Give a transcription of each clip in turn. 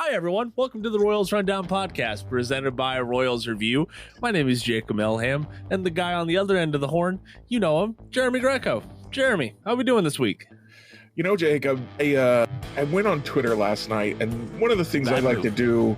Hi, everyone. Welcome to the Royals Rundown podcast presented by Royals Review. My name is Jacob Milham, and the guy on the other end of the horn, you know him, Jeremy Greco. Jeremy, how are we doing this week? You know, Jacob, I went on Twitter last night, and one of the things I like to do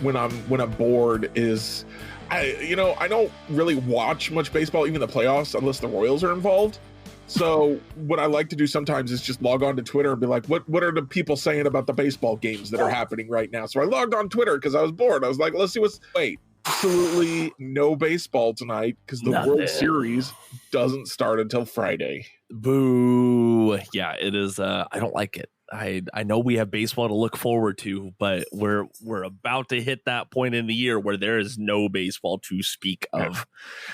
when I'm bored is, I don't really watch much baseball, even the playoffs, unless the Royals are involved. So what I like to do sometimes is just log on to Twitter and be like, what are the people saying about the baseball games that are happening right now? So I logged on Twitter because I was bored. I was like, let's see absolutely no baseball tonight because the World Series doesn't start until Friday. Boo. Yeah, it is. I don't like it. I know we have baseball to look forward to, but we're about to hit that point in the year where there is no baseball to speak of.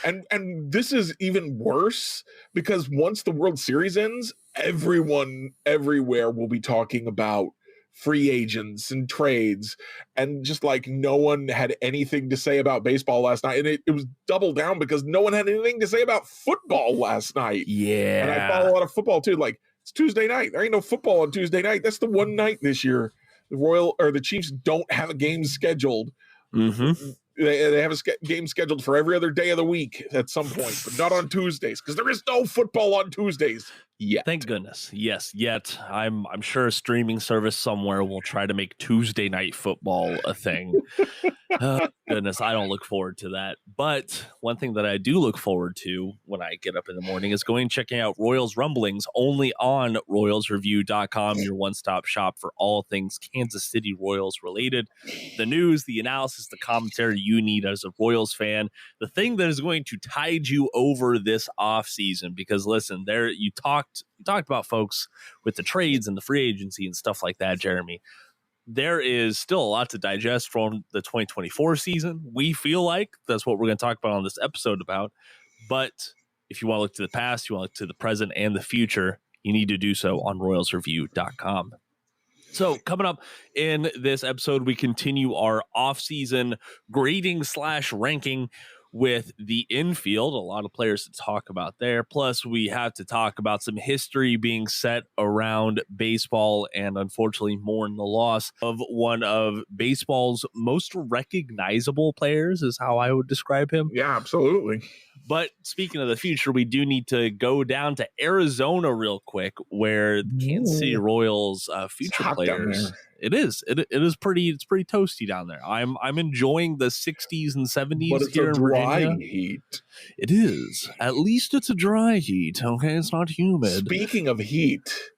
And this is even worse because once the World Series ends, everyone everywhere will be talking about free agents and trades, and just like no one had anything to say about baseball last night. And it was double down because no one had anything to say about football last night. Yeah. And I follow a lot of football too. Like, it's Tuesday night. There ain't no football on Tuesday night. That's the one night this year the Chiefs don't have a game scheduled. Mm-hmm. They have a game scheduled for every other day of the week at some point, but not on Tuesdays because there is no football on Tuesdays yet. Thank goodness. Yes, yet. I'm sure a streaming service somewhere will try to make Tuesday night football a thing. Goodness, I don't look forward to that. But one thing that I do look forward to when I get up in the morning is going and checking out Royals Rumblings only on RoyalsReview.com, your one-stop shop for all things Kansas City Royals related. The news, the analysis, the commentary you need as a Royals fan. The thing that is going to tide you over this offseason, because listen, you talked about folks with the trades and the free agency and stuff like that, Jeremy. There is still a lot to digest from the 2024 season. We feel like that's what we're going to talk about on this episode about. But if you want to look to the past, you want to look to the present and the future, you need to do so on RoyalsReview.com. So coming up in this episode, we continue our offseason grading / ranking with the infield. A lot of players to talk about there. Plus, we have to talk about some history being set around baseball and unfortunately mourn the loss of one of baseball's most recognizable players is how I would describe him. Yeah, absolutely. But speaking of the future, we do need to go down to Arizona real quick, where the Kansas City Royals future players. It is pretty toasty down there. I'm enjoying the 60s and 70s but it's here a in dry Virginia. heat. It is. At least it's a dry heat. Okay, it's not humid. Speaking of heat,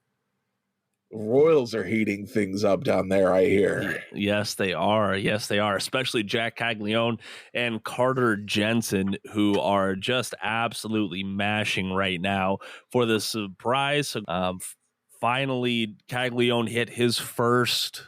Royals are heating things up down there, I hear. Yes, they are. Yes, they are. Especially Jack Caglione and Carter Jensen, who are just absolutely mashing right now for the surprise. Finally, Caglione hit his first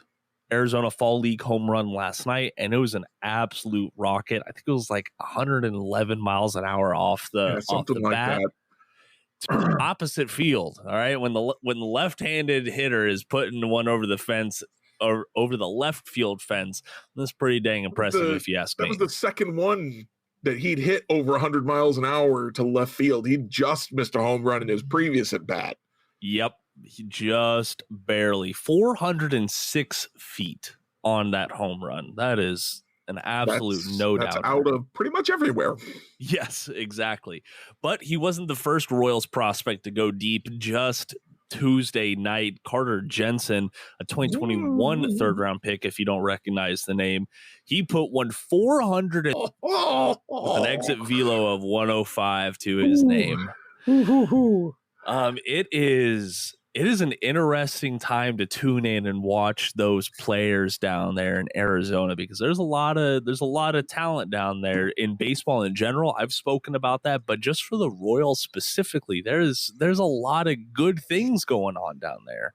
Arizona Fall League home run last night, and it was an absolute rocket. I think it was like 111 miles an hour off the bat. That. Opposite field, all right. When the left-handed hitter is putting one over the fence or over the left field fence, that's pretty dang impressive, if you ask me. That was the second one that he'd hit over 100 miles an hour to left field. He just missed a home run in his previous at bat. Yep, he just barely 406 feet on that home run. That is an absolute no doubt. That's out of pretty much everywhere. Yes, exactly. But he wasn't the first Royals prospect to go deep. Just Tuesday night, Carter Jensen, a 2021 third-round pick, if you don't recognize the name, he put 400 with an exit velo of 105 to his name. It is an interesting time to tune in and watch those players down there in Arizona, because there's a lot of talent down there in baseball in general. I've spoken about that, but just for the Royals specifically, there's a lot of good things going on down there.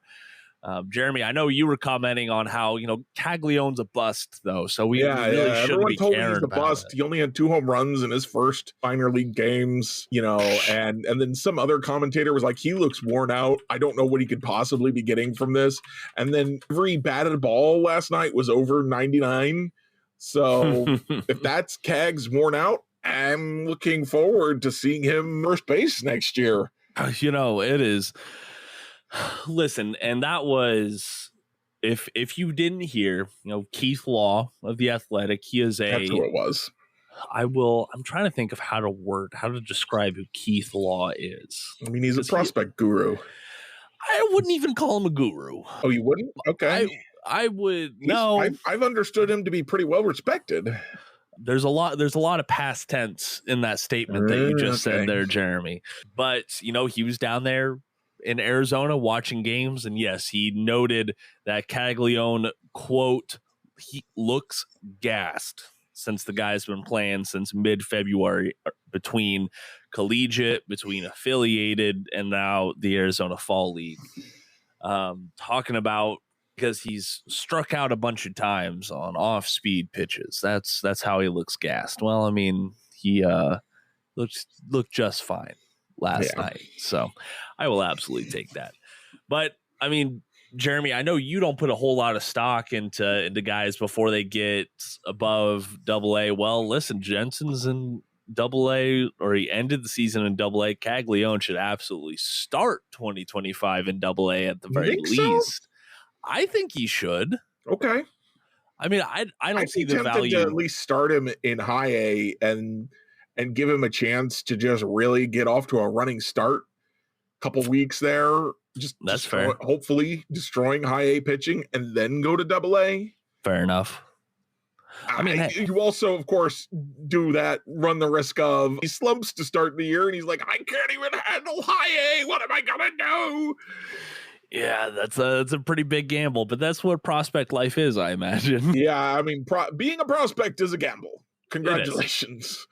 Jeremy, I know you were commenting on how, Caglione's a bust, though, so we really shouldn't be caring about it. Everyone told me he's a bust. He only had 2 home runs in his first minor league games, and then some other commentator was like, he looks worn out. I don't know what he could possibly be getting from this. And then every batted ball last night was over 99. So if that's Cag's worn out, I'm looking forward to seeing him first base next year. It is. Listen, and that was if you didn't hear, Keith Law of The Athletic, he is That's who it was. I'm trying to think of how to describe who Keith Law is. I mean, he's a prospect guru. I wouldn't even call him a guru. Oh, you wouldn't? Okay. I would. No, I've understood him to be pretty well respected. There's a lot of past tense in that statement that you just said there, Jeremy. But, he was down there in Arizona watching games. And yes, he noted that Caglione, quote, he looks gassed since the guy's been playing since mid-February between collegiate, between affiliated, and now the Arizona Fall League. Talking about because he's struck out a bunch of times on off-speed pitches. That's how he looks gassed. Well, I mean, he looked just fine last night. So I will absolutely take that. But, I mean, Jeremy, I know you don't put a whole lot of stock into guys before they get above AA. Well, listen, Jensen's in AA, or he ended the season in AA. Caglione should absolutely start 2025 in AA at the very least. So? I think he should. Okay. I mean, I don't see the value to at least start him in high A and give him a chance to just really get off to a running start. Couple weeks there, that's fair. Hopefully destroying high A pitching and then go to AA. Fair enough. I mean, you also, of course, do that, run the risk of he slumps to start the year and he's like, I can't even handle high A. What am I gonna do? Yeah, that's a pretty big gamble, but that's what prospect life is, I imagine. Yeah, I mean, being a prospect is a gamble. Congratulations.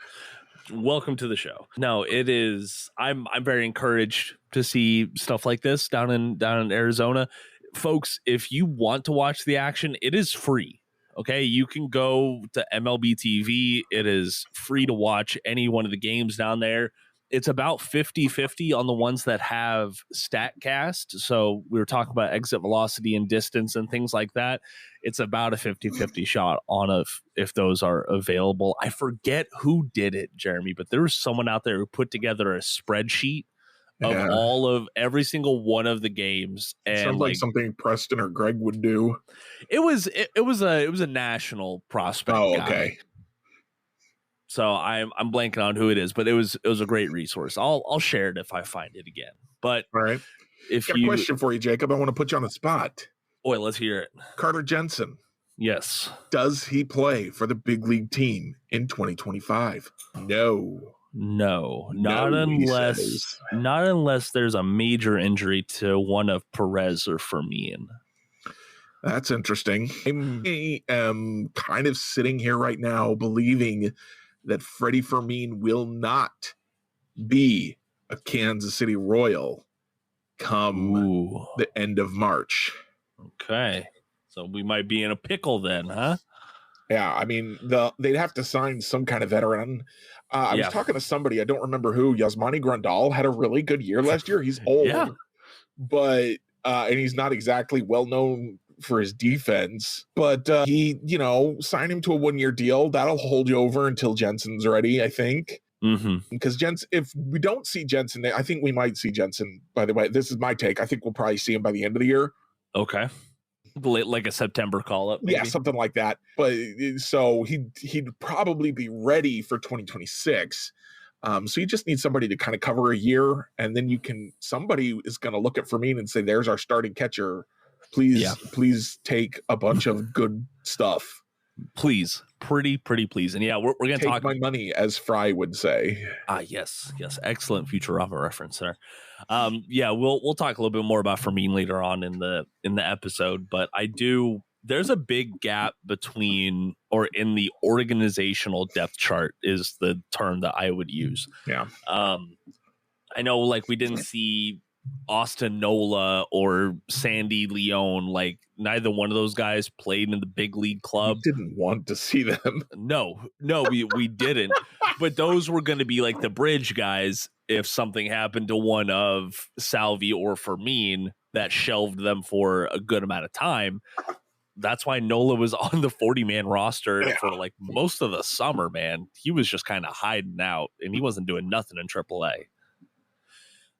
Welcome to the show. No, it is. I'm very encouraged to see stuff like this down in Arizona. Folks, if you want to watch the action, it is free. Okay, you can go to MLB TV. It is free to watch any one of the games down there. It's about 50-50 on the ones that have StatCast. So we were talking about exit velocity and distance and things like that. It's about a 50-50 shot on if those are available. I forget who did it, Jeremy, but there was someone out there who put together a spreadsheet of every single one of the games. And sounds like something Preston or Greg would do. It was a national prospect. Oh, guy. Okay. So I'm blanking on who it is, but it was a great resource. I'll share it if I find it again. But all right, if got a question for you, Jacob, I want to put you on the spot. Boy, let's hear it. Carter Jensen. Yes. Does he play for the big league team in 2025? No, not unless there's a major injury to one of Perez or Fermin. That's interesting. I am kind of sitting here right now believing that Freddie Fermin will not be a Kansas City Royal come the end of March. Okay. So we might be in a pickle then, huh? Yeah, I mean, they'd have to sign some kind of veteran. I was talking to somebody, I don't remember who. Yasmani Grandal had a really good year last year. He's old, but and he's not exactly well known for his defense, but he, sign him to a 1-year deal. That'll hold you over until Jensen's ready, I think. Because if we don't see Jensen, I think we might see Jensen. By the way, this is my take. I think we'll probably see him by the end of the year. Okay. Like a September call-up, maybe? Yeah, something like that. But so he'd probably be ready for 2026. So you just need somebody to kind of cover a year, and then somebody is going to look at Fermin and say, there's our starting catcher. Please take a bunch of good stuff. Please. Pretty please. And we're going to talk my money, as Fry would say. Yes. Excellent Futurama reference there. We'll talk a little bit more about Fermin later on in the episode, but there's a big gap in the organizational depth chart is the term that I would use. Yeah. I know, like, we didn't see Austin Nola or Sandy Leone. Like, neither one of those guys played in the big league club. We didn't want to see them. No, we didn't. But those were going to be like the bridge guys if something happened to one of Salvi or Fermin that shelved them for a good amount of time. That's why Nola was on the 40-man roster for like most of the summer, man. He was just kind of hiding out, and he wasn't doing nothing in AAA.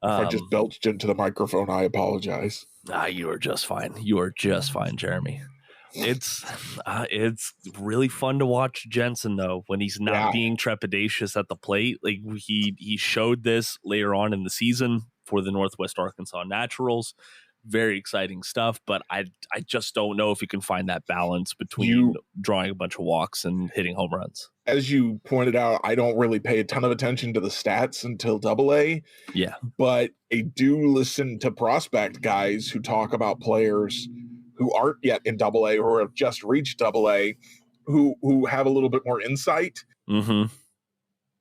If I just belched into the microphone, I apologize. You are just fine. You are just fine, Jeremy. It's really fun to watch Jensen though when he's not being trepidatious at the plate. Like he showed this later on in the season for the Northwest Arkansas Naturals. Very exciting stuff, but I just don't know if you can find that balance between drawing a bunch of walks and hitting home runs. As you pointed out, I don't really pay a ton of attention to the stats until AA. Yeah. But I do listen to prospect guys who talk about players who aren't yet in AA or have just reached AA who have a little bit more insight. Mm-hmm.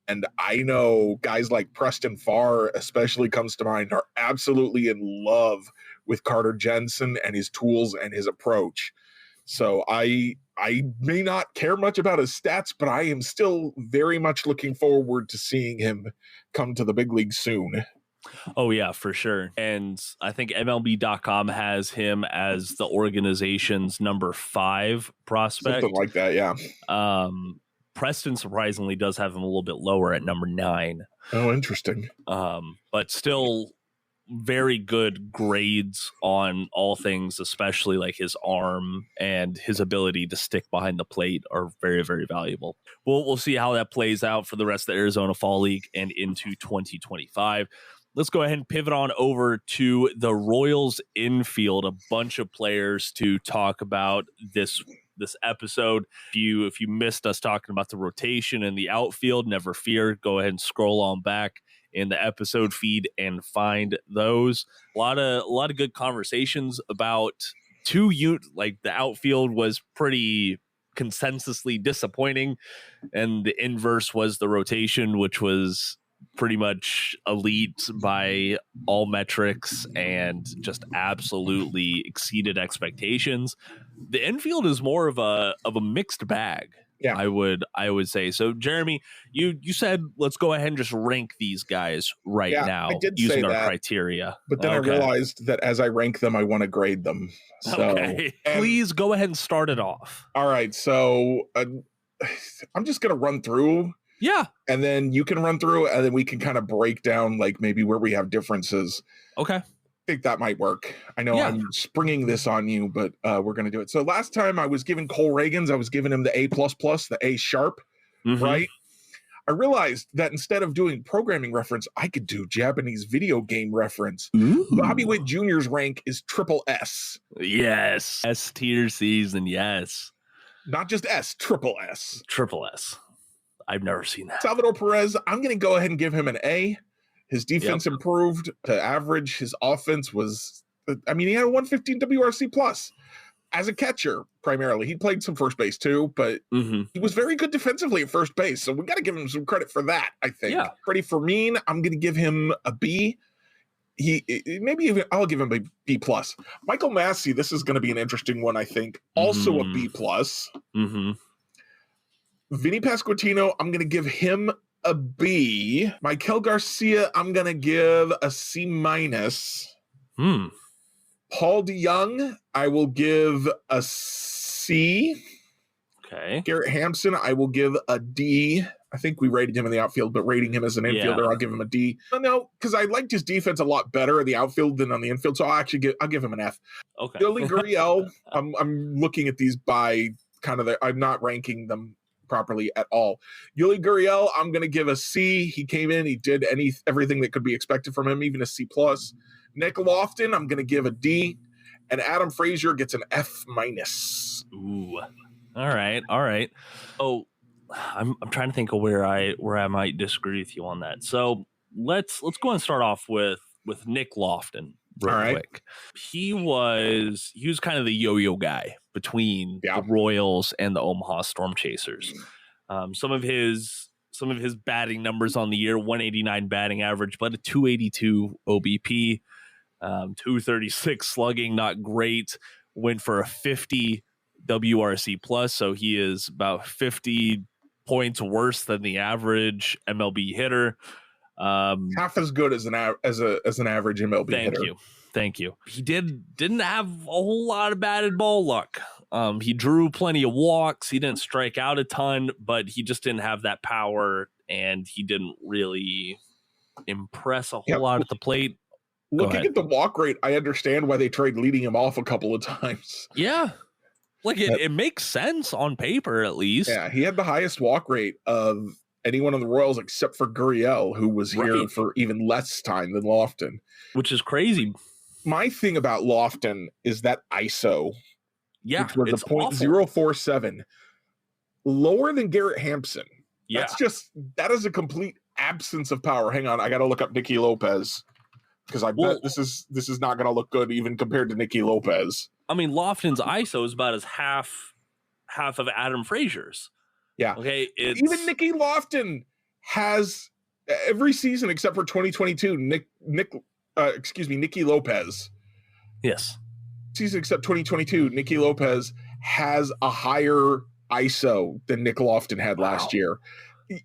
And I know guys like Preston Farr especially comes to mind are absolutely in love with Carter Jensen and his tools and his approach. So I may not care much about his stats, but I am still very much looking forward to seeing him come to the big league soon. Oh, yeah, for sure. And I think MLB.com has him as the organization's number 5 prospect. Something like that, yeah. Preston surprisingly does have him a little bit lower at number 9. Oh, interesting. But still very good grades on all things, especially like his arm and his ability to stick behind the plate are very, very valuable. We'll see how that plays out for the rest of the Arizona Fall League and into 2025. Let's go ahead and pivot on over to the Royals infield. A bunch of players to talk about this episode. If you missed us talking about the rotation and the outfield, never fear. Go ahead and scroll on back in the episode feed and find those. A lot of good conversations about like the outfield was pretty consensusly disappointing, and the inverse was the rotation, which was pretty much elite by all metrics and just absolutely exceeded expectations. The infield is more of a mixed bag. Yeah, I would say. So, Jeremy, you said let's go ahead and just rank these guys now using our criteria. But then I realized that as I rank them, I want to grade them. So, please go ahead and start it off. All right. So I'm just going to run through. Yeah. And then you can run through, and then we can kind of break down like maybe where we have differences. Okay. I think that might work. I know I'm springing this on you, but we're going to do it. So last time I was giving Cole Reagans, I was giving him the A++, the A sharp, right? I realized that instead of doing programming reference, I could do Japanese video game reference. Ooh. Bobby Witt Jr.'s rank is triple S. Yes. S tier season. Yes. Not just S, triple S. Triple S. I've never seen that. Salvador Perez, I'm going to go ahead and give him an A. His defense improved to average. His offense was, he had a 115 WRC plus as a catcher primarily. He played some first base too, but he was very good defensively at first base. So we got to give him some credit for that, I think. Yeah. Freddie Fermin, I'm going to give him a B. I'll give him a B plus. Michael Massey, this is going to be an interesting one, I think. Also a B plus. Vinny Pasquantino, I'm going to give him a B. Michael Garcia, I'm going to give a C minus. Paul DeYoung, I will give a C. Okay. Garrett Hampson, I will give a D. I think we rated him in the outfield, but rating him as an infielder, I'll give him a D. No, because I liked his defense a lot better in the outfield than on the infield, so I'll give him an F. Okay. Yuli Gurriel, I'm looking at these by kind of I'm not ranking them properly at all. Yuli Gurriel, I'm going to give a C. He came in, he did everything that could be expected from him, even a C plus. Nick Lofton, I'm going to give a D, and Adam Frazier gets an F minus. Ooh, all right. Oh, I'm trying to think of where I might disagree with you on that. So let's go and start off with Nick Lofton real quick. He was kind of the yo-yo guy between the Royals and the Omaha Storm Chasers. Some of his batting numbers on the year: 189 batting average, but a 282 OBP, 236 slugging, not great. Went for a 50 WRC plus, so he is about 50 points worse than the average MLB hitter. Half as good as an average MLB hitter. Thank you. He didn't have a whole lot of batted ball luck. He drew plenty of walks. He didn't strike out a ton, but he just didn't have that power, and he didn't really impress a whole lot at the plate. Looking at the walk rate, I understand why they tried leading him off a couple of times. Yeah. Like it makes sense on paper, at least. Yeah, he had the highest walk rate of anyone on the Royals except for Gurriel, who was here for even less time than Lofton. Which is crazy. My thing about Lofton is that ISO, which was a .047, lower than Garrett Hampson. Yeah. That is a complete absence of power. Hang on, I got to look up Nicky Lopez because I bet this is not going to look good even compared to Nicky Lopez. I mean, Lofton's ISO is about as half of Adam Frazier's. Yeah. Okay. Even Nicky Lofton has every season except for 2022. Nicky Lopez. Yes. Season except 2022. Nicky Lopez has a higher ISO than Nick Lofton had last year.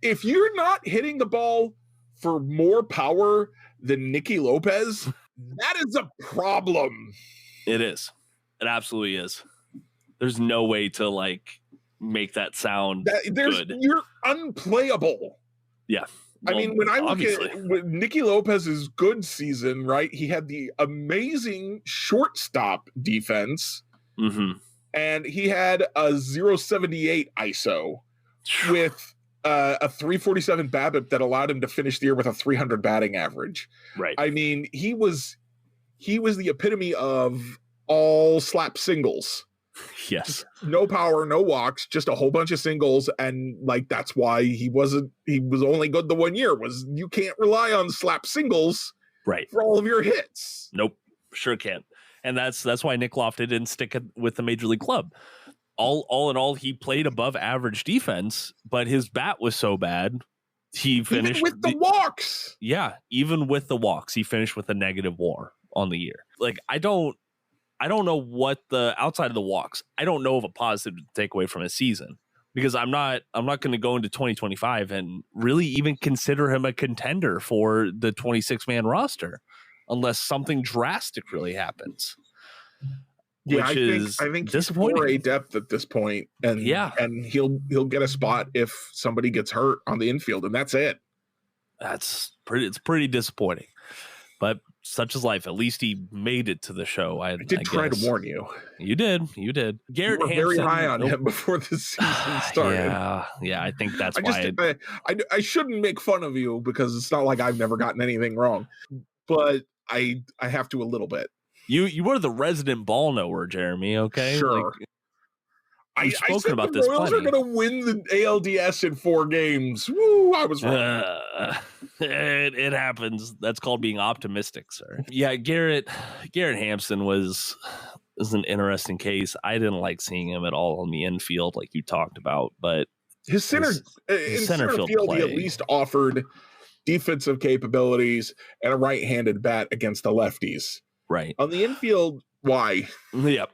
If you're not hitting the ball for more power than Nicky Lopez, that is a problem. It is. It absolutely is. There's no way to make that sound good. You're unplayable. Yeah. Well, I mean, when I look at Nicky Lopez's good season, right? He had the amazing shortstop defense, and he had a .078 ISO with a .347 BABIP that allowed him to finish the year with a .300 batting average. Right. I mean, he was the epitome of all slap singles. Yes. No power, no walks, just a whole bunch of singles. And that's why he was only good the 1 year, was you can't rely on slap singles for all of your hits. Nope. Sure can't. And that's why Nick Lofton didn't stick with the major league club. All in all, he played above average defense, but his bat was so bad. He finished even with the walks. Yeah. Even with the walks, he finished with a negative WAR on the year. I don't know what outside of the walks, I don't know of a positive to take away from his season, because I'm not going to go into 2025 and really even consider him a contender for the 26-man roster unless something drastic really happens. Yeah, I think disappointing. He's 4A depth at this point, and he'll get a spot if somebody gets hurt on the infield, and that's it. It's pretty disappointing, but such is life. At least he made it to the show. I did try to warn you. You did. Garrett you were Hampson, very high on him before the season started. Yeah. I think that's why. I shouldn't make fun of you because it's not like I've never gotten anything wrong, but I have to a little bit. You were the resident ball knower, Jeremy. Okay, sure. I've spoken about this. The Royals are going to win the ALDS in 4 games. Woo! I was wrong. It happens. That's called being optimistic, sir. Yeah, Garrett Hampson was an interesting case. I didn't like seeing him at all on the infield, like you talked about, but his center field play, he at least offered defensive capabilities and a right-handed bat against the lefties. Right. On the infield, why? Yep.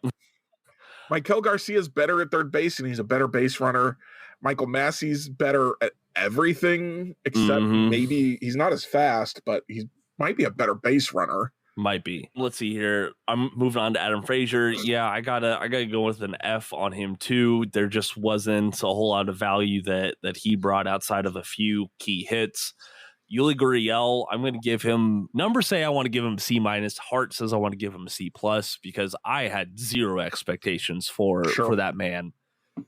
Michael Garcia's better at third base, and he's a better base runner. Michael Massey's better at everything, except maybe he's not as fast, but he might be a better base runner. Might be. Let's see here. I'm moving on to Adam Frazier. Yeah, I gotta go with an F on him too. There just wasn't a whole lot of value that he brought outside of a few key hits. Yuli Gurriel, I'm going to give him, numbers say I want to give him C-. Heart says I want to give him a C+, because I had zero expectations for that man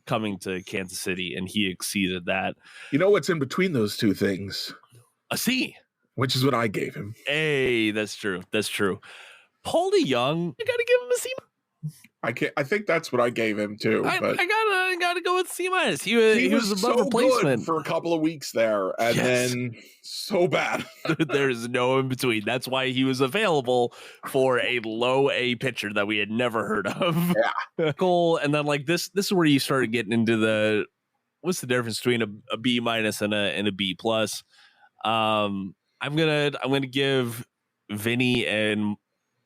coming to Kansas City, and he exceeded that. You know what's in between those two things? A C. Which is what I gave him. Hey, that's true. Paulie Young, you got to give him a C-. I think that's what I gave him too. I gotta go with C-. He was above so replacement for a couple of weeks there, and then so bad. There's no in between. That's why he was available for a low A pitcher that we had never heard of. Yeah, cool. And then this is where you started getting into what's the difference between a B- and a B+. I'm gonna give Vinny and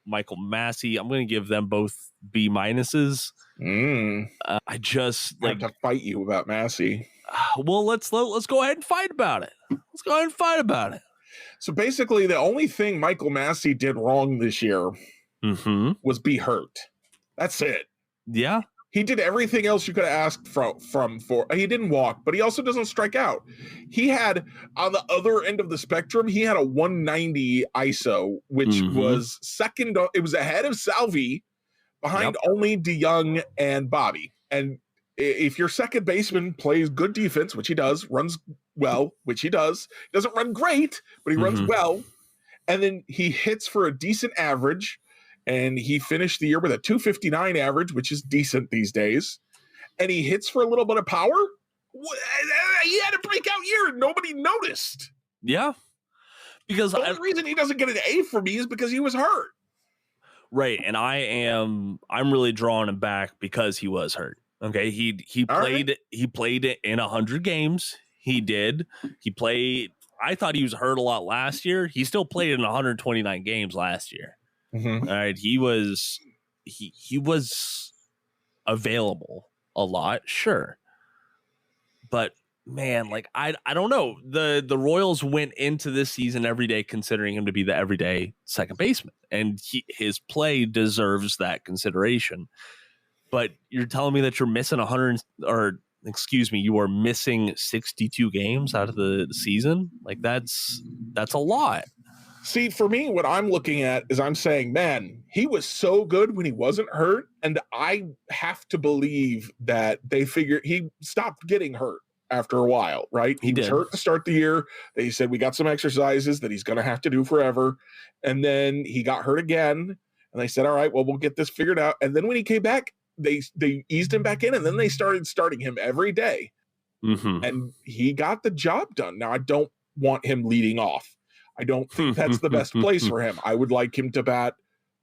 Michael Massey, I'm going to give them both B-. I just have to fight you about Massey. Well, let's go ahead and fight about it. So basically, the only thing Michael Massey did wrong this year was be hurt. That's it. Yeah. He did everything else you could have asked from for. He didn't walk, but he also doesn't strike out. He had, on the other end of the spectrum, he had a 190 ISO, which was second. It was ahead of Salvi, behind only DeYoung and Bobby. And if your second baseman plays good defense, which he does, runs well, which he does, doesn't run great, but he runs well, and then he hits for a decent average, and he finished the year with a 259 average, which is decent these days, and he hits for a little bit of power. He had a breakout year and nobody noticed. Yeah. Because the only reason he doesn't get an A for me is because he was hurt. Right. And I'm really drawing him back because he was hurt. Okay. He played it in 100 games. He did. I thought he was hurt a lot last year. He still played in 129 games last year. All right. He was available a lot, sure. But man, like I don't know. The Royals went into this season every day considering him to be the everyday second baseman, and his play deserves that consideration. But you're telling me that you're missing you are missing 62 games out of the season? Like that's a lot. See, for me, what I'm looking at is I'm saying, man, he was so good when he wasn't hurt, and I have to believe that they figured he stopped getting hurt after a while, right? He was hurt to start the year. They said, we got some exercises that he's going to have to do forever. And then he got hurt again, and they said, all right, well, we'll get this figured out. And then when he came back, they eased him back in, and then they started starting him every day. And he got the job done. Now, I don't want him leading off. I don't think that's the best place for him. I would like him to bat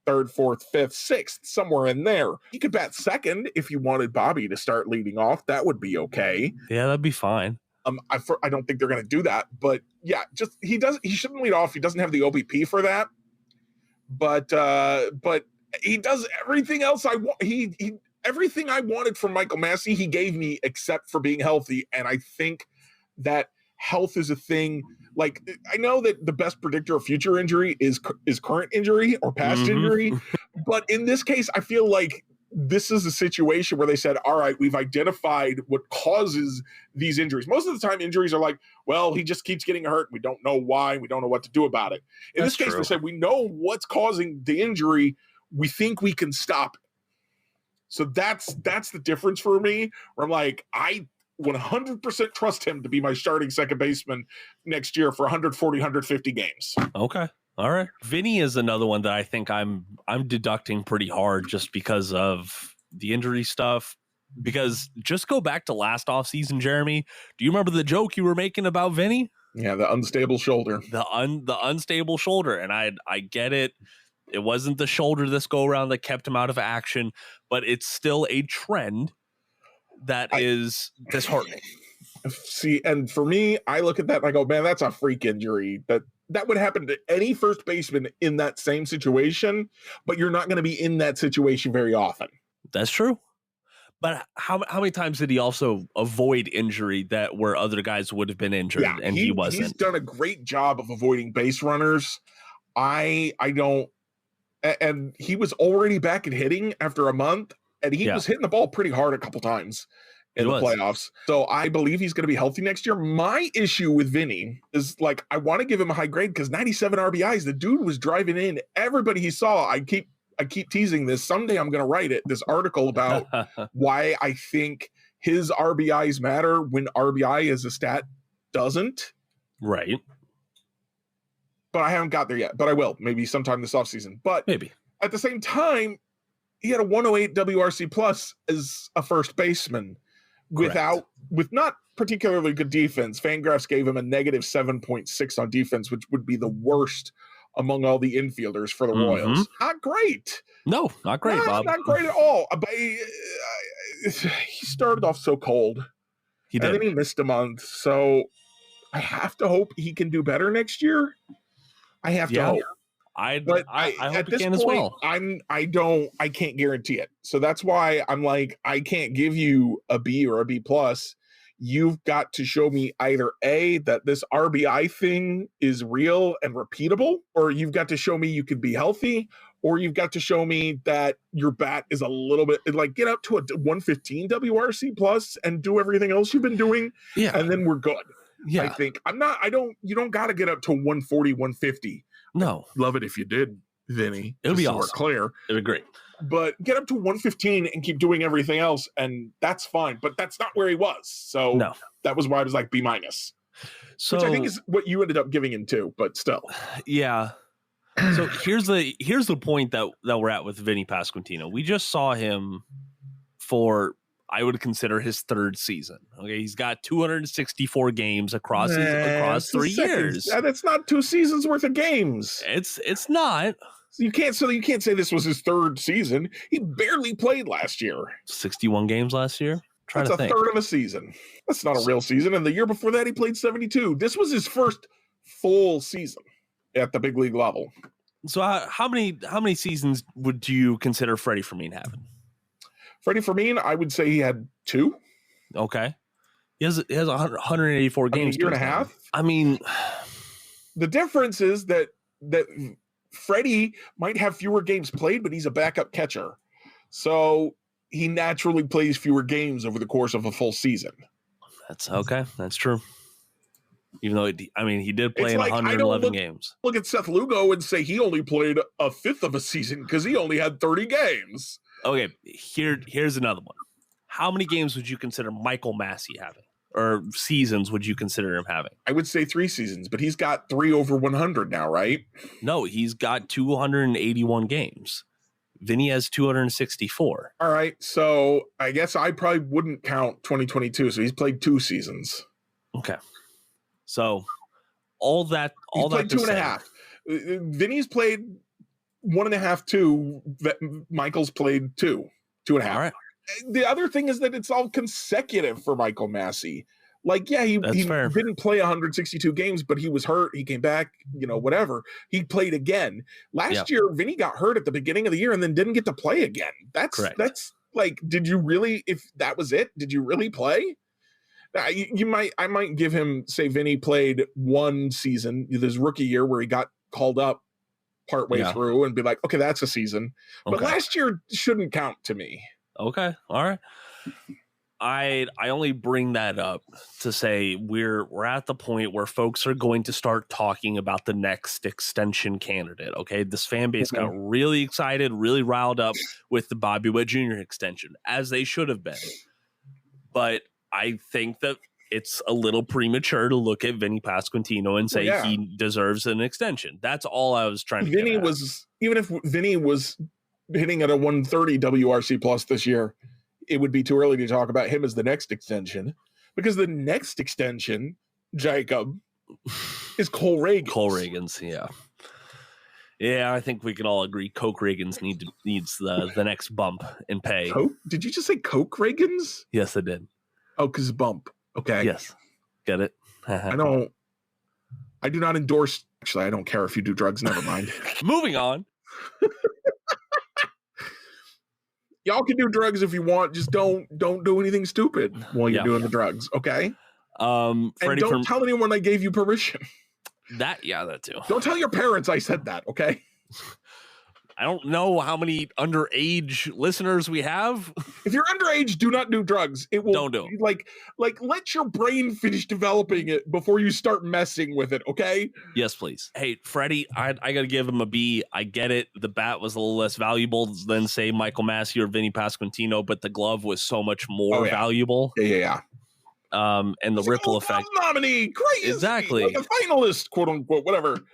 third, fourth, fifth, sixth, somewhere in there. He could bat second if you wanted Bobby to start leading off. That would be okay. Yeah, that'd be fine. I don't think they're going to do that, but yeah, just he shouldn't lead off. He doesn't have the OBP for that, but he does everything else I want. He everything I wanted from Michael Massey, he gave me except for being healthy, and I think that health is a thing. Like, I know that the best predictor of future injury is current injury or past injury, but in this case, I feel like this is a situation where they said, all right, we've identified what causes these injuries. Most of the time, injuries are like, well, he just keeps getting hurt. We don't know why. We don't know what to do about it. In this case, they said, we know what's causing the injury. We think we can stop it. So that's the difference for me, where I'm like, I 100% trust him to be my starting second baseman next year for 140, 150 games. Okay. All right. Vinny is another one that I think I'm deducting pretty hard just because of the injury stuff. Because just go back to last offseason, Jeremy. Do you remember the joke you were making about Vinny? Yeah, the unstable shoulder. The unstable shoulder. And I get it. It wasn't the shoulder this go around that kept him out of action, but it's still a trend that is disheartening. See, and for me, I look at that and I go, man, that's a freak injury. That would happen to any first baseman in that same situation, but you're not going to be in that situation very often. That's true. But how many times did he also avoid injury that where other guys would have been injured and he wasn't? He's done a great job of avoiding base runners. I don't, and he was already back at hitting after a month. And he was hitting the ball pretty hard a couple times in the playoffs. So I believe he's going to be healthy next year. My issue with Vinny is, like, I want to give him a high grade because 97 RBIs. The dude was driving in everybody he saw. I keep teasing this. Someday I'm going to write it. This article about why I think his RBIs matter when RBI as a stat doesn't. Right. But I haven't got there yet. But I will. Maybe sometime this offseason. But maybe at the same time, he had a 108 WRC plus as a first baseman with not particularly good defense. Fangraphs gave him a negative 7.6 on defense, which would be the worst among all the infielders for the Royals. Not great. No, not great, Bob. Not great at all. But he started off so cold. He did. And then he missed a month. So I have to hope he can do better next year. I have to hope. I hope he can as well. I can't guarantee it. So that's why I'm like, I can't give you a B or a B plus. You've got to show me either A, that this RBI thing is real and repeatable, or you've got to show me you could be healthy, or you've got to show me that your bat is a little bit like get up to a 115 WRC plus and do everything else you've been doing. Yeah. And then we're good. Yeah. I think you don't got to get up to 140, 150. No. I'd love it if you did, Vinny. It would be so awesome. We're clear. It would be great. But get up to 115 and keep doing everything else. And that's fine. But that's not where he was. So no. That was why I was like B-. So, which I think is what you ended up giving him too, but still. Yeah. So here's the point that we're at with Vinny Pasquantino. We just saw him for, I would consider, his third season. Okay, he's got 264 games across 3 years. That's not 2 seasons worth of games. It's not. You can't say this was his third season. He barely played last year. 61 games last year. That's a third of a season. That's not a real season. And the year before that, he played 72. This was his first full season at the big league level. So how many seasons would you consider Freddie Fermin having? Freddie Fermin, I would say he had 2. Okay. He has 184 games. A year and a half. I mean, the difference is that Freddie might have fewer games played, but he's a backup catcher. So he naturally plays fewer games over the course of a full season. That's okay. That's true. Even though, he did play in 111 games. Look at Seth Lugo and say he only played a fifth of a season because he only had 30 games. Okay, here's another one. How many games would you consider Michael Massey having? Or seasons would you consider him having? I would say 3 seasons, but he's got 3 over 100 now, right? No, he's got 281 games. Vinny has 264. All right, so I guess I probably wouldn't count 2022, so he's played 2 seasons. Okay. So all that played 2.5. Vinny's played 1.5, 2. Michael's played 2.5. All right. The other thing is that it's all consecutive for Michael Massey. Like, yeah, he didn't play 162 games, but he was hurt. He came back, whatever. He played again. Last year, Vinny got hurt at the beginning of the year and then didn't get to play again. That's like, did you really, if that was it, did you really play? I might give him, say Vinny played 1 season, his rookie year where he got called up partway through and be like, okay, that's a season. But last year shouldn't count to me. Okay. All right. I only bring that up to say we're at the point where folks are going to start talking about the next extension candidate. Okay. This fan base got really excited, really riled up with the Bobby Witt Jr. extension, as they should have been. But I think that it's a little premature to look at Vinny Pasquantino and say he deserves an extension. That's all I was trying to get at. Even if Vinny was hitting at a 130 WRC plus this year, it would be too early to talk about him as the next extension, because the next extension, Jacob, is Cole Reagans. Cole Reagans, yeah. Yeah, I think we can all agree Coke Reagans needs the next bump in pay. Coke? Did you just say Coke Reagans? Yes, I did. Oh, because bump. Okay. Yes. Get it? I do not endorse. Actually, I don't care if you do drugs. Never mind. Moving on. Y'all can do drugs if you want. Just don't do anything stupid while you're doing the drugs. Okay. And don't tell anyone I gave you permission. That too. Don't tell your parents I said that. Okay. I don't know how many underage listeners we have. If you're underage, do not do drugs. It will don't do it. Like let your brain finish developing it before you start messing with it, okay? Yes, please. Hey, Freddie, I got to give him a B. I get it. The bat was a little less valuable than, say, Michael Massey or Vinny Pasquantino, but the glove was so much more valuable. Yeah. And the ripple effect. Nominee, crazy. Exactly. Like a finalist, quote unquote, whatever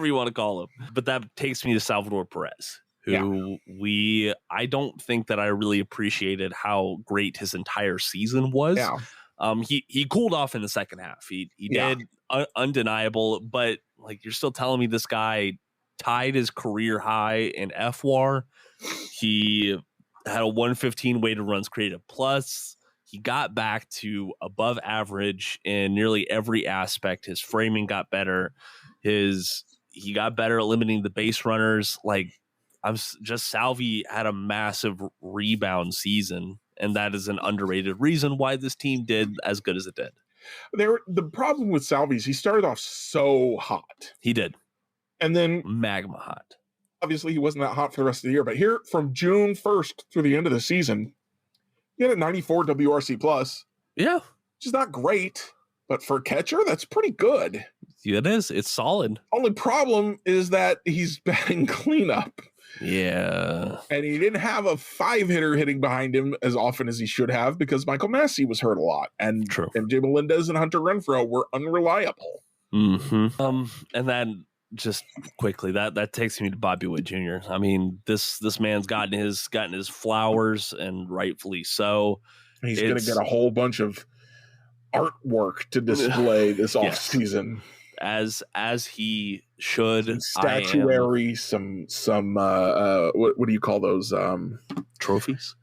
you want to call him. But that takes me to Salvador Perez, who I don't think that I really appreciated how great his entire season was. Yeah. He cooled off in the second half. He did undeniable, but like, you're still telling me this guy tied his career high in FWAR. He had a 115 weighted runs created plus. He got back to above average in nearly every aspect. His framing got better. He got better at limiting the base runners. Like, Salvi had a massive rebound season, and that is an underrated reason why this team did as good as it did. The problem with Salvi is he started off so hot. He did. And then magma hot. obviously he wasn't that hot for the rest of the year, but here from June 1st through the end of the season, he had a 94 WRC plus. Yeah. Which is not great, but for a catcher, that's pretty good. Yeah, it is. It's solid. Only problem is that he's batting cleanup. Yeah. And he didn't have a 5-hitter hitting behind him as often as he should have because Michael Massey was hurt a lot. And MJ Melendez and Hunter Renfroe were unreliable. Mm-hmm. And then just quickly, that takes me to Bobby Witt Jr. I mean, this man's gotten his flowers, and rightfully so. He's going to get a whole bunch of artwork to display this offseason. As he should. Some statuary, some what do you call those? Trophies?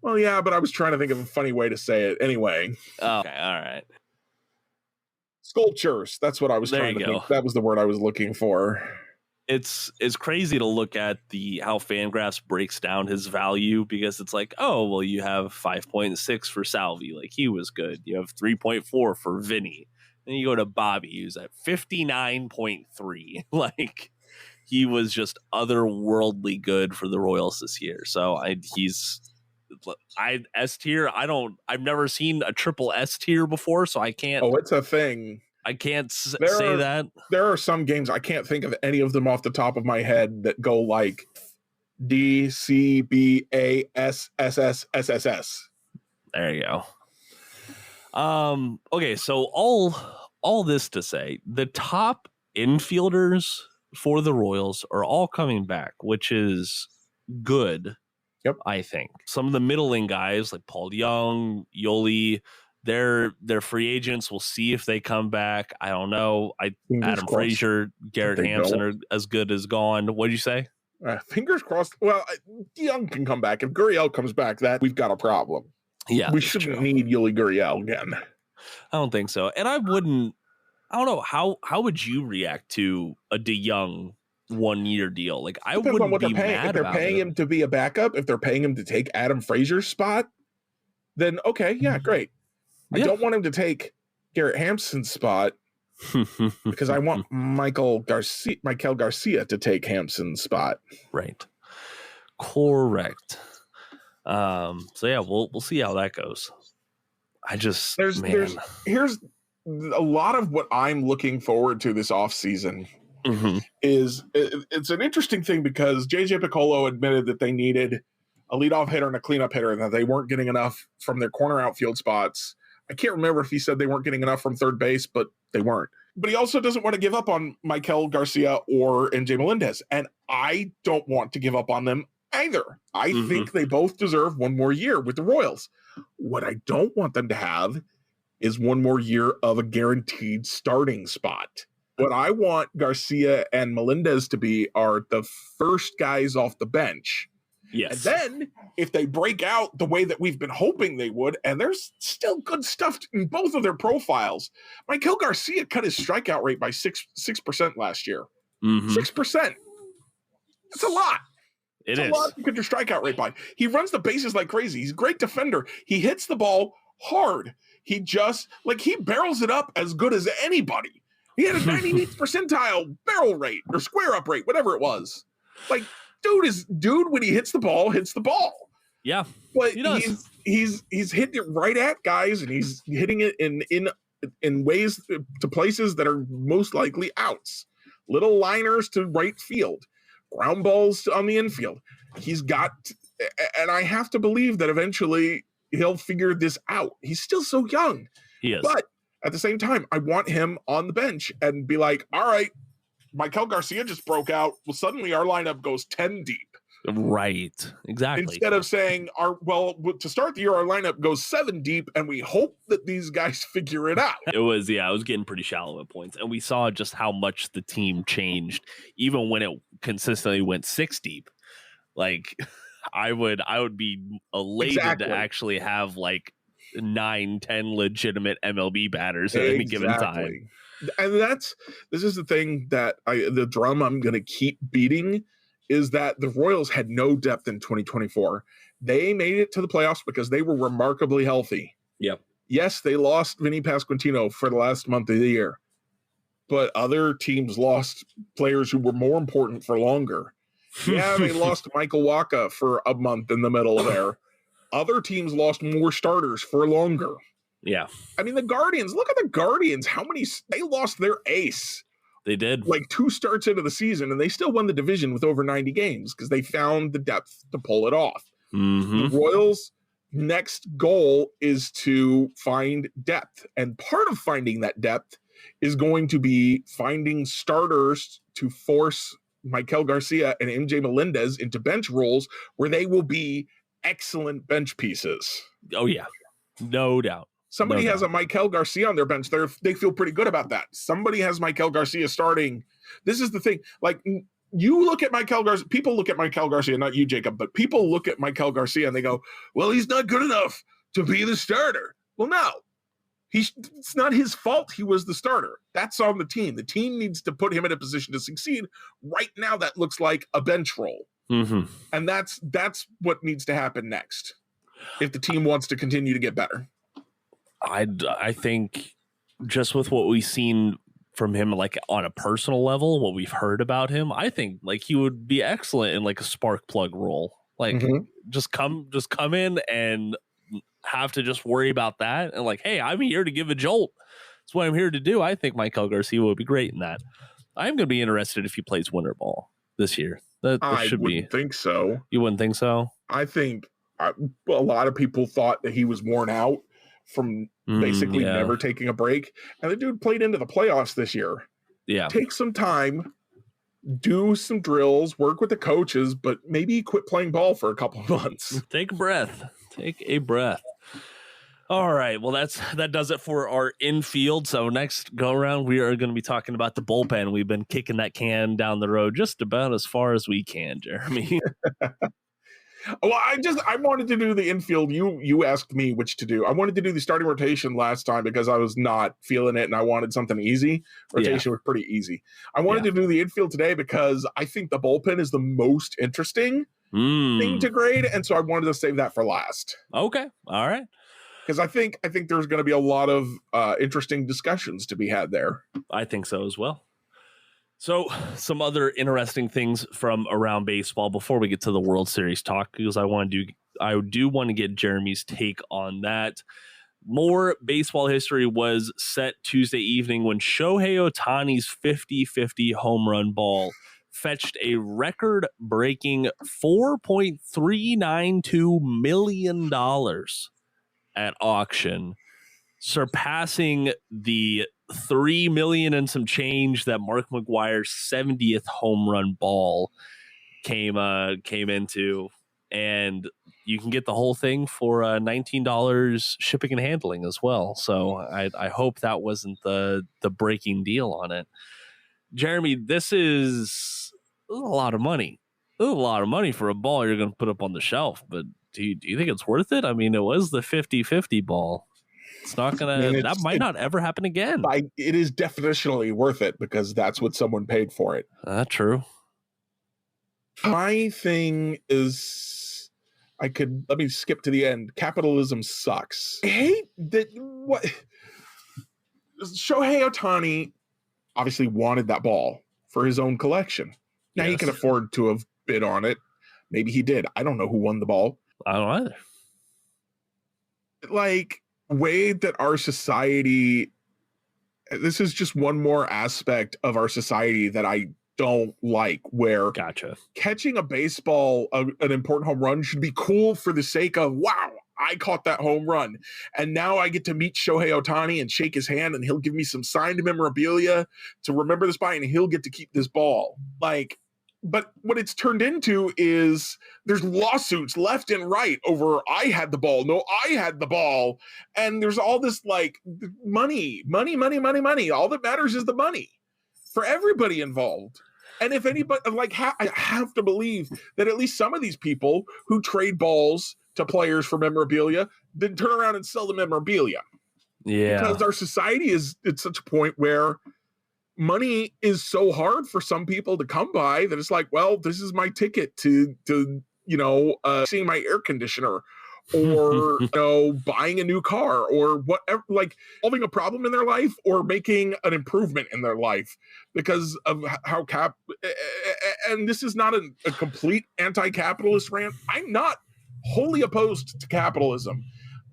Well, yeah, but I was trying to think of a funny way to say it. Anyway. Oh, okay, all right. Sculptures. That's what I was trying to think. That was the word I was looking for. It's crazy to look at how Fangraphs breaks down his value, because it's like, oh, well, you have 5.6 for Salvi, like he was good. You have 3.4 for Vinny. Then you go to Bobby, who's at 59.3. Like, he was just otherworldly good for the Royals this year. So S tier. I've never seen a triple S tier before, so I can't. Oh, it's a thing. I can't say that. There are some games I can't think of any of them off the top of my head that go like D, C, B, A, S, S, S, S, S, S. There you go. Okay, so all this to say, the top infielders for the Royals are all coming back, which is good. Yep. I think some of the middling guys like Paul Young, Yoli, they're free agents. We'll see if they come back. I don't know. Adam Frazier, Garrett Hampson are as good as gone. What did you say? Fingers crossed. Well, Young can come back. If Gurriel comes back, that we've got a problem. Yeah, we shouldn't need Yuli Gurriel again. I don't think so. And I don't know, how would you react to a DeYoung 1-year deal? Like, I wouldn't be mad if they're about paying him to be a backup. If they're paying him to take Adam Frazier's spot, then okay, yeah, great. I don't want him to take Garrett Hampson's spot because I want Michael Garcia to take Hampson's spot. Right. Correct. So yeah, we'll see how that goes. Here's a lot of what I'm looking forward to this offseason. Is it's an interesting thing because JJ Piccolo admitted that they needed a leadoff hitter and a cleanup hitter, and that they weren't getting enough from their corner outfield spots. I can't remember if he said they weren't getting enough from third base, but they weren't. But he also doesn't want to give up on Michael Garcia or MJ Melendez, and I don't want to give up on them either. I think they both deserve one more year with the Royals. What I don't want them to have is one more year of a guaranteed starting spot. What I want Garcia and Melendez to be are the first guys off the bench. Yes. And then if they break out the way that we've been hoping they would, and there's still good stuff in both of their profiles. Michael Garcia cut his strikeout rate by 6% last year. 6%. That's a lot. It's a lot to cut your strikeout rate by. He runs the bases like crazy. He's a great defender. He hits the ball hard. He just, he barrels it up as good as anybody. He had a 98th percentile barrel rate or square up rate, whatever it was. Dude, when he hits the ball. Yeah. But he's hitting it right at guys, and he's hitting it in ways to places that are most likely outs. Little liners to right field, ground balls on the infield. He's got, and I have to believe that eventually he'll figure this out. He's still so young. He is. But at the same time, I want him on the bench and be like, all right, Michael Garcia just broke out. Well, suddenly our lineup goes 10 deep. Right. Exactly. Instead of saying, to start the year, our lineup goes 7 deep, and we hope that these guys figure it out. It was getting pretty shallow at points. And we saw just how much the team changed, even when it consistently went 6 deep. Like, I would be elated to actually have 9, 10 legitimate MLB batters at any given time. And this is the thing that the drum I'm going to keep beating is that the Royals had no depth in 2024. They made it to the playoffs because they were remarkably healthy. Yep. Yes, they lost Vinny Pasquantino for the last month of the year, but other teams lost players who were more important for longer. Yeah, they lost Michael Waka for a month in the middle there. Other teams lost more starters for longer. Yeah. I mean, the Guardians, look at the Guardians. They lost their ace. They did. Like 2 starts into the season, and they still won the division with over 90 games because they found the depth to pull it off. Mm-hmm. The Royals' next goal is to find depth. And part of finding that depth is going to be finding starters to force Michael Garcia and MJ Melendez into bench roles where they will be excellent bench pieces. Oh, yeah. No doubt. Somebody has a Michael Garcia on their bench. They feel pretty good about that. Somebody has Michael Garcia starting. This is the thing. Like, you look at Michael Garcia, people look at Michael Garcia, not you, Jacob, but people look at Michael Garcia and they go, well, he's not good enough to be the starter. Well, no. It's not his fault he was the starter. That's on the team. The team needs to put him in a position to succeed. Right now, that looks like a bench role. Mm-hmm. And that's what needs to happen next if the team wants to continue to get better. I think just with what we've seen from him, like on a personal level, what we've heard about him, I think like he would be excellent in like a spark plug role. Like just come in and have to just worry about that. And like, hey, I'm here to give a jolt. That's what I'm here to do. I think Michael Garcia would be great in that. I'm going to be interested if he plays winter ball this year. That should be. I wouldn't think so. You wouldn't think so? I think a lot of people thought that he was worn out from basically never taking a break. And the dude played into the playoffs this year. Yeah. Take some time, do some drills, work with the coaches, but maybe quit playing ball for a couple of months. Take a breath. Take a breath. All right. Well, that does it for our infield. So next go around, we are going to be talking about the bullpen. We've been kicking that can down the road just about as far as we can, Jeremy. Well, I wanted to do the infield. You asked me which to do. I wanted to do the starting rotation last time because I was not feeling it and I wanted something easy. Rotation was pretty easy. I wanted to do the infield today because I think the bullpen is the most interesting thing to grade, and so I wanted to save that for last. Okay, all right. Because I think there's going to be a lot of interesting discussions to be had there. I think so as well. So some other interesting things from around baseball before we get to the World Series talk, because I do want to get Jeremy's take on that. More baseball history was set Tuesday evening when Shohei Ohtani's 50-50 home run ball fetched a record-breaking $4.392 million at auction, surpassing the $3 million and some change that Mark McGwire's 70th home run ball came into, and you can get the whole thing for $19 shipping and handling as well. So I hope that wasn't the breaking deal on it. Jeremy, this is a lot of money. This is a lot of money for a ball you're going to put up on the shelf, but do you think it's worth it? I mean, it was the 50-50 ball. It's not gonna. That might not ever happen again. It is definitionally worth it because that's what someone paid for it. True. My thing is, let me skip to the end. Capitalism sucks. I hate that. What Shohei Ohtani obviously wanted that ball for his own collection. Now he can afford to have bid on it. Maybe he did. I don't know who won the ball. I don't either. Like, way that our society, this is just one more aspect of our society that I don't like, where catching a baseball, an important home run should be cool for the sake of, wow, I caught that home run. And now I get to meet Shohei Ohtani and shake his hand and he'll give me some signed memorabilia to remember this by, and he'll get to keep this ball. Like, but what it's turned into is there's lawsuits left and right over I had the ball. No, I had the ball. And there's all this like money. All that matters is the money for everybody involved. And if anybody, I have to believe that at least some of these people who trade balls to players for memorabilia then turn around and sell the memorabilia. Yeah. Because our society is at such a point where money is so hard for some people to come by that it's like, well, this is my ticket to seeing my air conditioner, or buying a new car or whatever, like solving a problem in their life or making an improvement in their life because of how and this is not a complete anti-capitalist rant. I'm not wholly opposed to capitalism,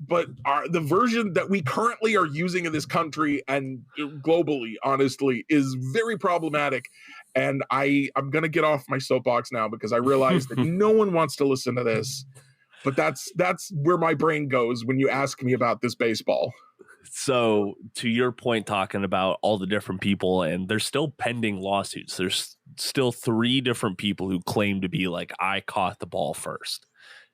but the version that we currently are using in this country and globally, honestly, is very problematic. And I'm going to get off my soapbox now because I realize that no one wants to listen to this. But that's where my brain goes when you ask me about this baseball. So to your point, talking about all the different people, and there's still pending lawsuits. There's still 3 different people who claim to be like, I caught the ball first.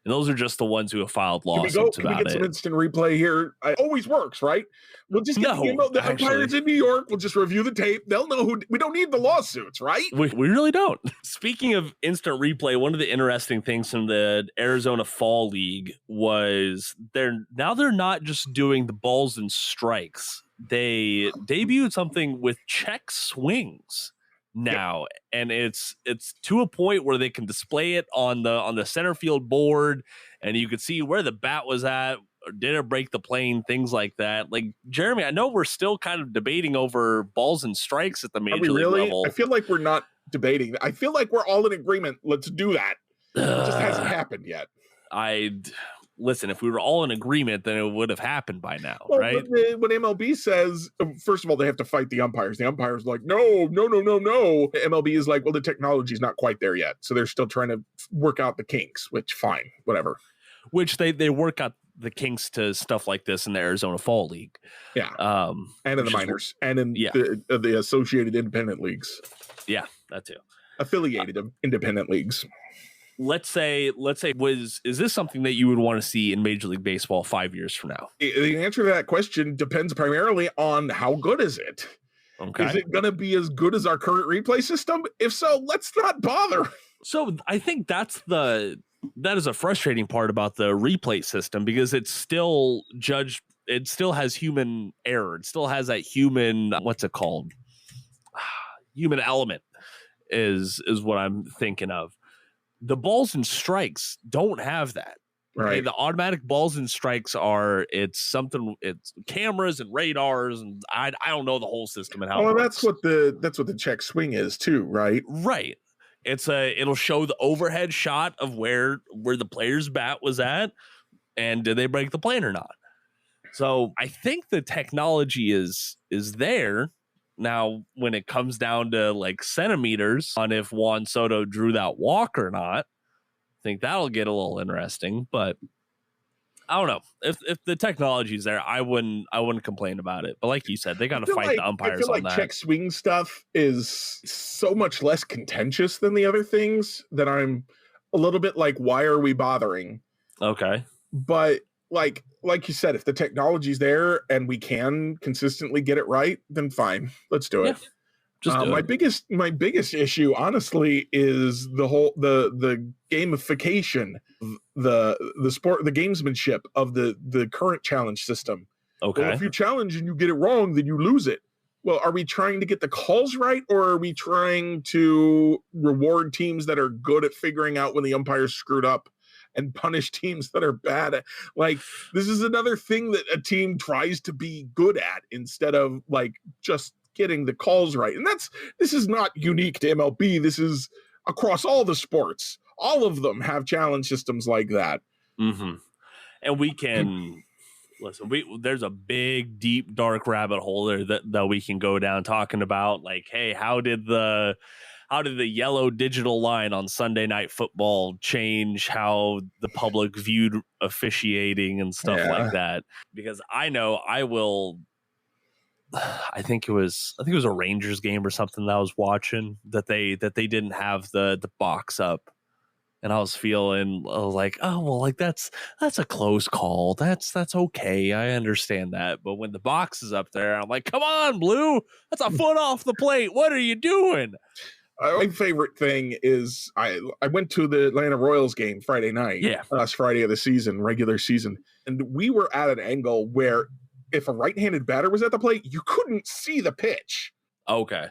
And those are just the ones who have filed lawsuits about it. Can we get some instant replay here? It always works, right? We'll just get the umpires in New York. We'll just review the tape. They'll know who. We don't need the lawsuits, right? We really don't. Speaking of instant replay, one of the interesting things from the Arizona Fall League was they're not just doing the balls and strikes. They debuted something with check swings now, and it's to a point where they can display it on the center field board, and you can see where the bat was at, or did it break the plane, things like that. Like, Jeremy, I know we're still kind of debating over balls and strikes at the major league level. I feel like we're not debating. I feel like we're all in agreement. Let's do that. It just hasn't happened yet. Listen, if we were all in agreement, then it would have happened by now, right? What MLB says, first of all, they have to fight the umpires. The umpires are like, no. MLB is like, well, the technology's not quite there yet. So they're still trying to work out the kinks, which fine, whatever. Which they work out the kinks to stuff like this in the Arizona Fall League. Yeah. And in the minors and in the associated independent leagues. Yeah, that too. Affiliated independent leagues. Let's say, is this something that you would want to see in Major League Baseball 5 years from now? The answer to that question depends primarily on how good is it. Okay. Is it going to be as good as our current replay system? If so, let's not bother. So I think that is a frustrating part about the replay system, because it's still it still has human error. It still has that human, what's it called? Human element is what I'm thinking of. The balls and strikes don't have that. Right. Okay? The automatic balls and strikes it's cameras and radars, and I don't know the whole system and how. Well, that's what the check swing is too, right? Right. It'll show the overhead shot of where the player's bat was at, and did they break the plane or not. So I think the technology is there. Now, when it comes down to like centimeters on if Juan Soto drew that walk or not, I think that'll get a little interesting. But I don't know, if the technology is there, I wouldn't complain about it. But like you said, they got to fight the umpires on that. Check swing stuff is so much less contentious than the other things that I'm a little bit like, why are we bothering? Okay, but like you said, if the technology's there and we can consistently get it right, then fine, let's do it. Yeah, my biggest issue, honestly, is the gamification, the sport, the gamesmanship of the current challenge system. Okay, well, if you challenge and you get it wrong, then you lose it. Well, are we trying to get the calls right, or are we trying to reward teams that are good at figuring out when the umpire's screwed up and punish teams that are bad at? Like, this is another thing that a team tries to be good at instead of like just getting the calls right. And this is not unique to MLB. This is across all the sports. All of them have challenge systems like that. Mm-hmm. And we can listen. There's a big, deep, dark rabbit hole there that we can go down talking about. Like, hey, how did the yellow digital line on Sunday Night Football change how the public viewed officiating and stuff like that? Because I think it was a Rangers game or something that I was watching that they didn't have the box up, and I was like, oh well, like that's a close call. That's okay. I understand that. But when the box is up there, I'm like, come on, Blue, that's a foot off the plate. What are you doing? My favorite thing is I went to the Atlanta Royals game Friday night, last Friday of the season, regular season, and we were at an angle where if a right-handed batter was at the plate, you couldn't see the pitch. Okay.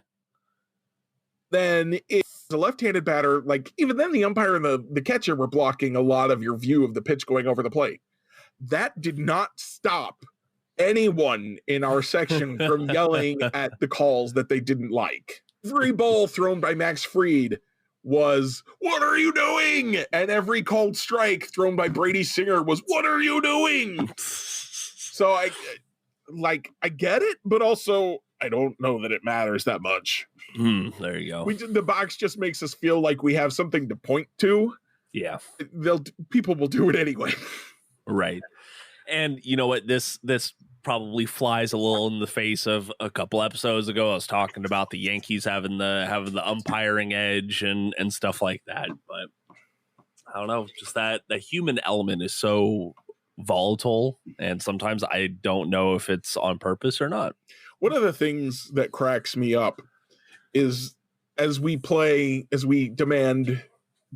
Then if the left-handed batter, like even then the umpire and the catcher were blocking a lot of your view of the pitch going over the plate. that did not stop anyone in our section from yelling at the calls that they didn't like. Every ball thrown by Max Fried was, "What are you doing?" And every called strike thrown by Brady Singer was, "What are you doing?" So I get it, but also I don't know that it matters that much. There you go. The box just makes us feel like we have something to point to. Yeah. People will do it anyway. Right. And you know what? This probably flies a little in the face of a couple episodes ago. I was talking about the Yankees having the umpiring edge and stuff like that. But I don't know, just that the human element is so volatile, and sometimes I don't know if it's on purpose or not. One of the things that cracks me up is as we demand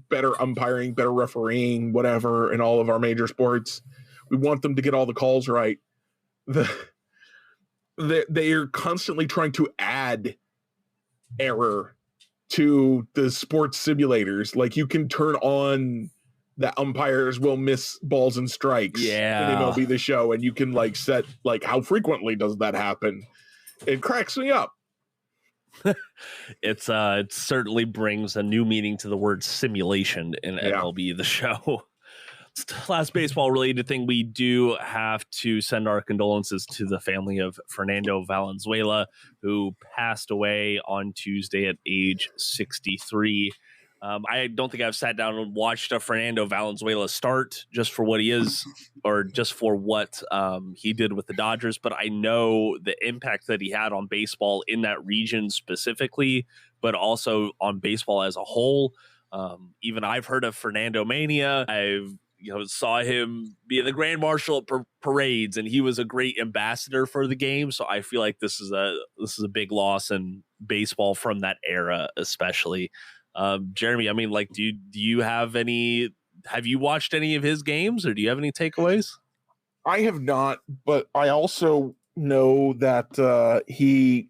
better umpiring, better refereeing, whatever, in all of our major sports, we want them to get all the calls right. They are constantly trying to add error to the sports simulators. Like, you can turn on that umpires will miss balls and strikes in MLB The Show, and you can like set like how frequently does that happen. It cracks me up. It certainly brings a new meaning to the word simulation in MLB The Show. Last baseball related thing, we do have to send our condolences to the family of Fernando Valenzuela, who passed away on Tuesday at age 63. I don't think I've sat down and watched a Fernando Valenzuela start just for what he is, or just for what he did with the Dodgers, but I know the impact that he had on baseball in that region specifically, but also on baseball as a whole. Even I've heard of Fernando Mania. I've saw him be the Grand Marshal at parades, and he was a great ambassador for the game. So I feel like this is a big loss in baseball from that era, especially. Jeremy, I mean, like, do you have you watched any of his games, or do you have any takeaways? I have not, but I also know that he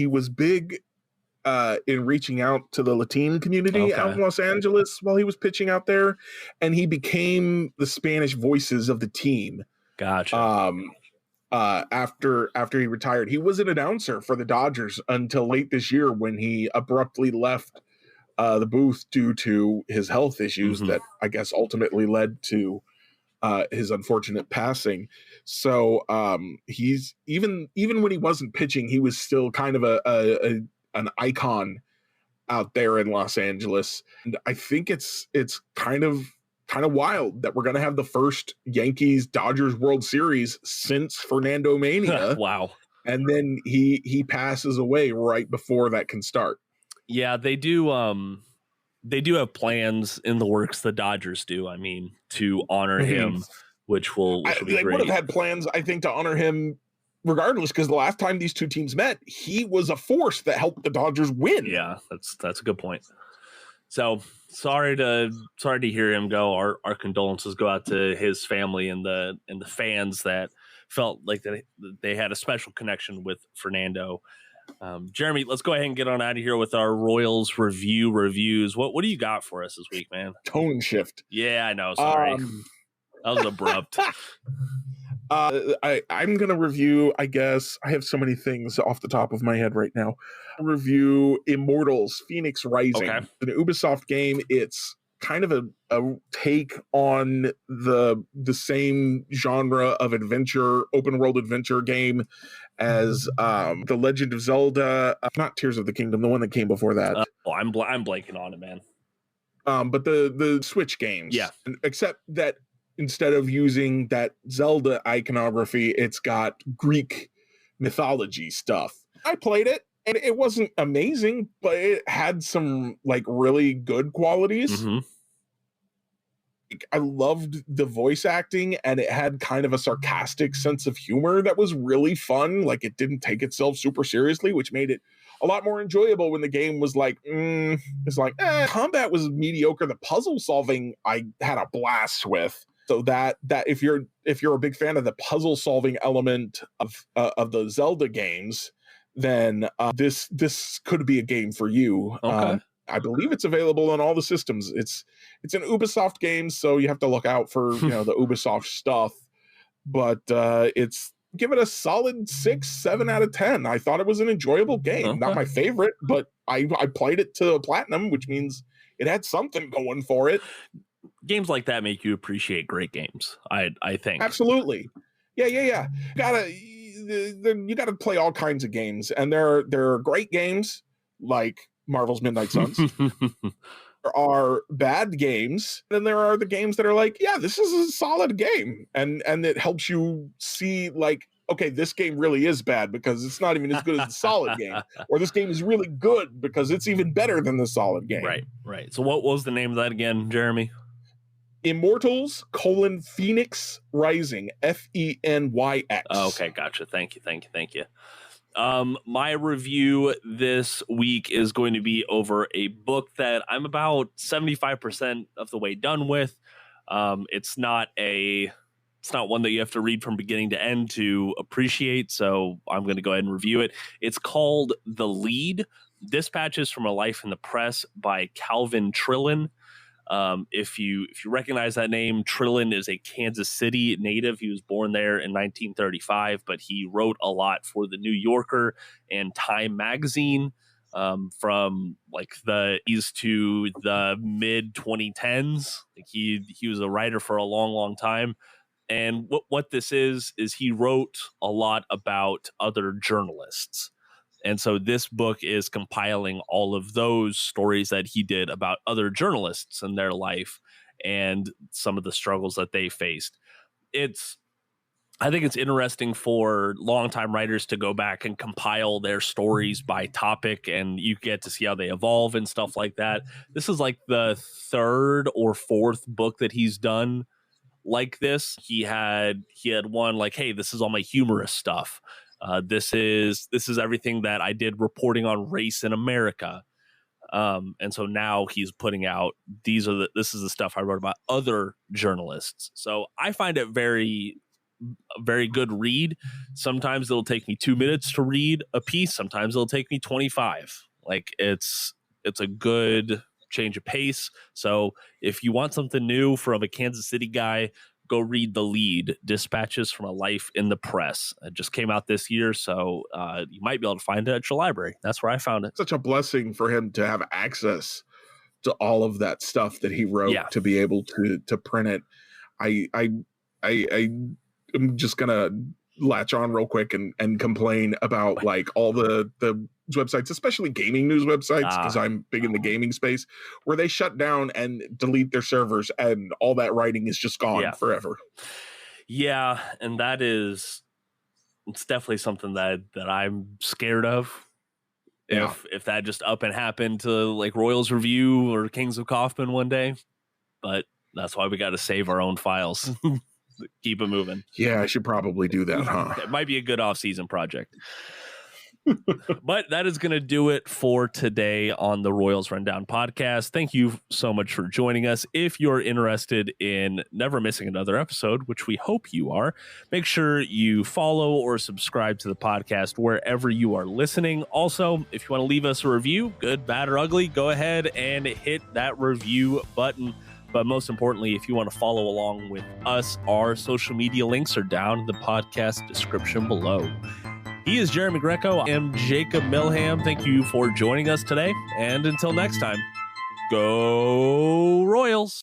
was big in reaching out to the Latin community out in Los Angeles while he was pitching out there, and he became the Spanish voices of the team. Gotcha. After he retired, he was an announcer for the Dodgers until late this year when he abruptly left the booth due to his health issues that I guess ultimately led to his unfortunate passing. So he's even when he wasn't pitching, he was still kind of an icon out there in Los Angeles. And I think it's kind of wild that we're going to have the first Yankees Dodgers World Series since Fernando Mania. Wow. And then he passes away right before that can start. Yeah, they do have plans in the works, the Dodgers do, I mean, to honor him, which will be they great. would have had plans, I think, to honor him regardless, because the last time these two teams met, he was a force that helped the Dodgers win. Yeah, that's a good point. So sorry to hear him go. Our condolences go out to his family and the fans that felt like they had a special connection with Fernando. Jeremy, let's go ahead and get on out of here with our Royals reviews. What do you got for us this week, man? Tone shift. Yeah, I know. Sorry. That was abrupt. I'm going to review, I guess, I have so many things off the top of my head right now. Review Immortals Phoenix Rising. Okay. An Ubisoft game. It's kind of a take on the same genre of adventure, open world adventure game as The Legend of Zelda, not Tears of the Kingdom, the one that came before that. I'm blanking on it, man. But the Switch games. Yeah. Except that instead of using that Zelda iconography, it's got Greek mythology stuff. I played it, and it wasn't amazing, but it had some like really good qualities. I loved the voice acting, and it had kind of a sarcastic sense of humor that was really fun. Like, it didn't take itself super seriously, which made it a lot more enjoyable when the game was like, combat was mediocre. The puzzle solving I had a blast with. So that if you're a big fan of the puzzle solving element of the Zelda games, then this could be a game for you. Okay. I believe it's available on all the systems. It's an Ubisoft game, so you have to look out for the Ubisoft stuff. but it's give it a solid 6, 7 out of 10. I thought it was an enjoyable game. Okay. Not my favorite, but I played it to platinum, which means it had something going for it. Games like that make you appreciate great games, I think. Absolutely. Yeah. You gotta play all kinds of games, and there are great games like Marvel's Midnight Suns. There are bad games, and there are the games that are like, yeah, this is a solid game, and it helps you see, like, okay, this game really is bad because it's not even as good as the solid game, or this game is really good because it's even better than the solid game. Right. So what was the name of that again, Jeremy? Immortals: Phoenix Rising, Fenyx. Oh, okay, gotcha. Thank you. My review this week is going to be over a book that I'm about 75% of the way done with. It's not one that you have to read from beginning to end to appreciate, so I'm going to go ahead and review it. It's called The Lead: Dispatches from a Life in the Press by Calvin Trillin. If you recognize that name, Trillin is a Kansas City native. He was born there in 1935, but he wrote a lot for the New Yorker and Time magazine from like the east to the mid 2010s. Like he was a writer for a long time. And what this is he wrote a lot about other journalists. And so this book is compiling all of those stories that he did about other journalists and their life and some of the struggles that they faced. I think it's interesting for longtime writers to go back and compile their stories by topic, and you get to see how they evolve and stuff like that. This is like the third or fourth book that he's done like this. He had one like, hey, this is all my humorous stuff. This is everything that I did reporting on race in America. And so now he's putting out, this is the stuff I wrote about other journalists. So I find it very, very good read. Sometimes it'll take me 2 minutes to read a piece. Sometimes it'll take me 25. Like it's a good change of pace. So if you want something new from a Kansas City guy, go read The Lead: Dispatches from a Life in the Press. It just came out this year, so you might be able to find it at your library. That's where I found it. Such a blessing for him to have access to all of that stuff that he wrote, to be able to print it. I'm just gonna latch on real quick and complain about like all the websites, especially gaming news websites, because I'm big in the gaming space, where they shut down and delete their servers and all that writing is just gone forever. Yeah, and it's definitely something that I'm scared of. If that just up and happened to like Royals Review or Kings of Kaufman one day. But that's why we got to save our own files. Keep it moving. Yeah, I should probably do that, huh? It might be a good off-season project. But that is going to do it for today on the Royals Rundown podcast. Thank you so much for joining us. If you're interested in never missing another episode, which we hope you are, make sure you follow or subscribe to the podcast wherever you are listening. Also, if you want to leave us a review, good, bad, or ugly, go ahead and hit that review button. But most importantly, if you want to follow along with us, our social media links are down in the podcast description below. He is Jeremy Greco. I am Jacob Milham. Thank you for joining us today. And until next time, go Royals.